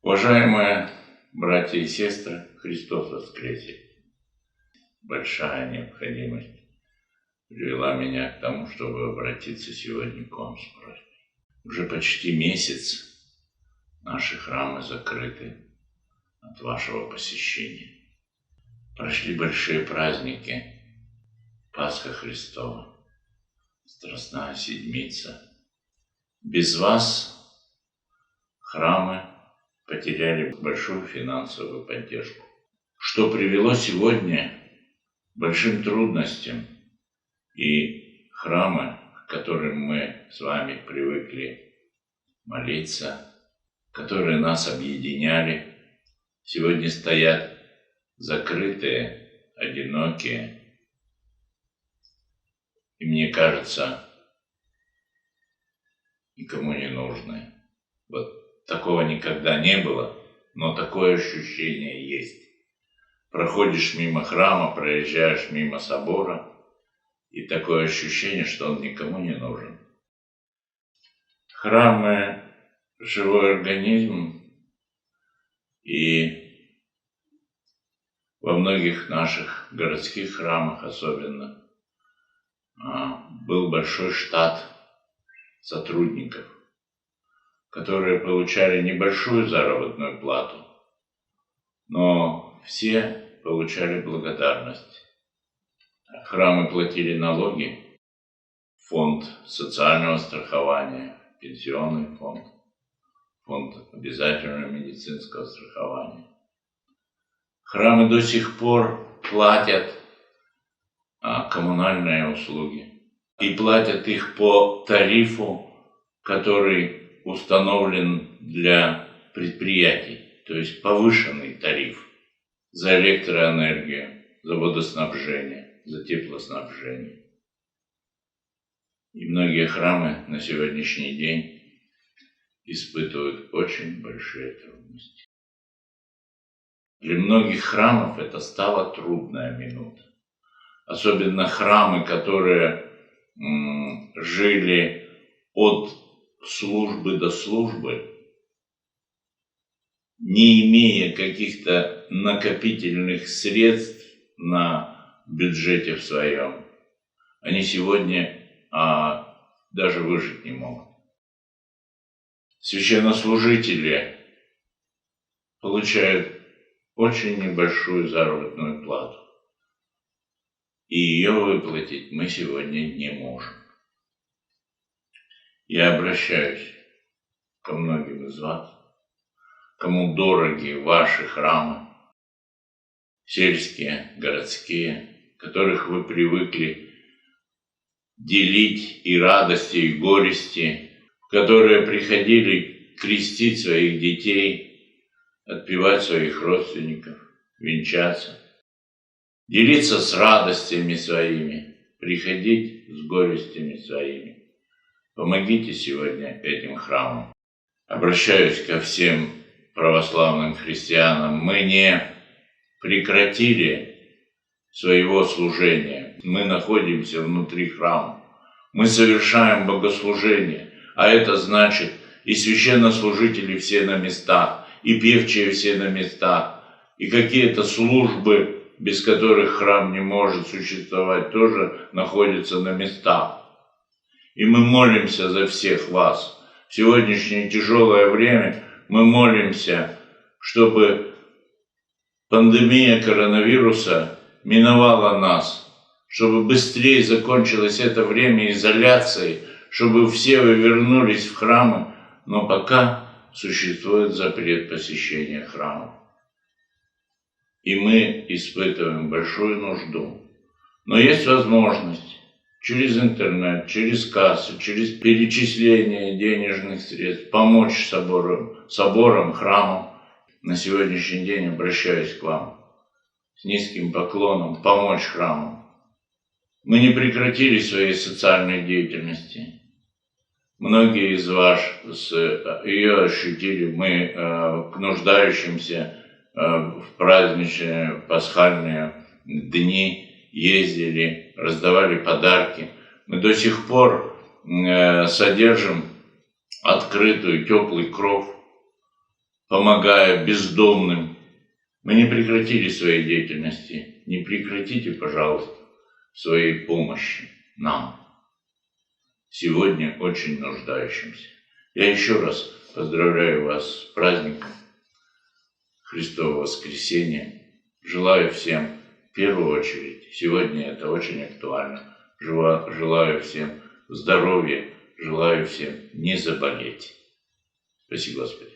Уважаемые братья и сестры, Христос воскресе! Большая необходимость привела меня к тому, чтобы обратиться сегодня к вам с просьбой. Уже почти месяц наши храмы закрыты от вашего посещения. Прошли большие праздники: Пасха Христова, Страстная Седмица. Без вас храмы потеряли большую финансовую поддержку, что привело сегодня к большим трудностям. И храмы, к которым мы с вами привыкли молиться, которые нас объединяли, сегодня стоят закрытые, одинокие. И мне кажется, никому не нужны. Вот такого никогда не было, но такое ощущение есть. Проходишь мимо храма, проезжаешь мимо собора, и такое ощущение, что он никому не нужен. Храмы – живой организм, и во многих наших городских храмах особенно был большой штат сотрудников, которые получали небольшую заработную плату, но все получали благодарность. Храмы платили налоги, фонд социального страхования, пенсионный фонд, фонд обязательного медицинского страхования. Храмы до сих пор платят коммунальные услуги и платят их по тарифу, который установлен для предприятий, то есть повышенный тариф за электроэнергию, за водоснабжение, за теплоснабжение. И многие храмы на сегодняшний день испытывают очень большие трудности. Для многих храмов это стала трудная минута. Особенно храмы, которые жили от службы до службы, не имея каких-то накопительных средств на бюджете в своем, они сегодня даже выжить не могут. Священнослужители получают очень небольшую заработную плату, и ее выплатить мы сегодня не можем. Я обращаюсь ко многим из вас, кому дороги ваши храмы, сельские, городские, которых вы привыкли делить и радости, и горести, которые приходили крестить своих детей, отпевать своих родственников, венчаться, делиться с радостями своими, приходить с горестями своими. Помогите сегодня этим храмам. Обращаюсь ко всем православным христианам. Мы не прекратили своего служения. Мы находимся внутри храма. Мы совершаем богослужение. А это значит, и священнослужители все на местах, и певчие все на местах, и какие-то службы, без которых храм не может существовать, тоже находятся на местах. И мы молимся за всех вас. В сегодняшнее тяжелое время мы молимся, чтобы пандемия коронавируса миновала нас, чтобы быстрее закончилось это время изоляции, чтобы все вы вернулись в храмы, но пока существует запрет посещения храмов. И мы испытываем большую нужду. Но есть возможность через интернет, через кассы, через перечисление денежных средств помочь соборам, храмам. На сегодняшний день обращаюсь к вам с низким поклоном, помочь храмам. Мы не прекратили своей социальной деятельности. Многие из вас ее ощутили. Мы к нуждающимся в праздничные пасхальные дни ездили, раздавали подарки. Мы до сих пор содержим открытую, теплый кров помогая бездомным. Мы не прекратили своей деятельности. Не прекратите, пожалуйста, своей помощи нам, сегодня очень нуждающимся. Я еще раз поздравляю вас с праздником Христового воскресения. Желаю всем, в первую очередь, сегодня это очень актуально, желаю всем здоровья, желаю всем не заболеть. Спаси Господи.